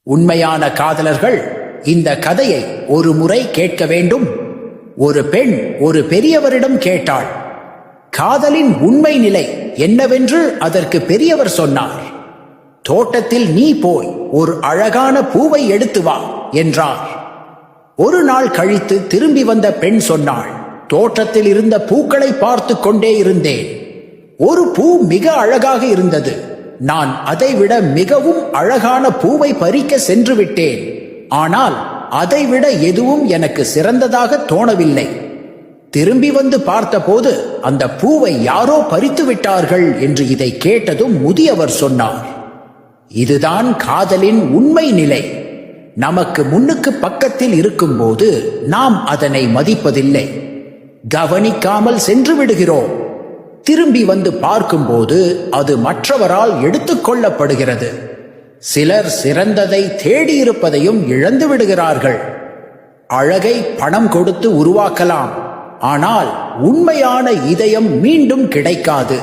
உண்மையான காதலர்கள் இந்த கதையை ஒரு முறை கேட்க வேண்டும். ஒரு பெண் ஒரு பெரியவரிடம் கேட்டாள். காதலின் உண்மை நிலை என்னவென்று அதற்கு பெரியவர் சொன்னார். தோட்டத்தில் நீ போய் ஒரு அழகான பூவை எடுத்து வா என்றார். ஒரு நாள் கழித்து திரும்பி வந்த பெண் சொன்னாள், தோட்டத்தில் இருந்த பூக்களை பார்த்து கொண்டே இருந்தேன். ஒரு பூ மிக அழகாக இருந்தது. நான் அதைவிட மிகவும் அழகான பூவை பறிக்க சென்று விட்டேன். ஆனால் அதைவிட எதுவும் எனக்கு சிறந்ததாக தோணவில்லை. திரும்பி வந்து பார்த்தபோது அந்த பூவை யாரோ பறித்து விட்டார்கள் என்று இதை கேட்டதும் முதியவர் சொன்னார், இதுதான் காதலின் உண்மை நிலை. நமக்கு முன்னுக்கு பக்கத்தில் இருக்கும்போது நாம் அதனை மதிப்பதில்லை. கவனிக்காமல் சென்று விடுகிறோம். திரும்பி வந்து பார்க்கும்போது அது மற்றவரால் எடுத்துக்கொள்ளப்படுகிறது. சிலர் சிறந்ததை தேடியிருப்பதையும் இழந்து விடுகிறார்கள். அழகை பணம் கொடுத்து உருவாக்கலாம், ஆனால் உண்மையான இதயம் மீண்டும் கிடைக்காது.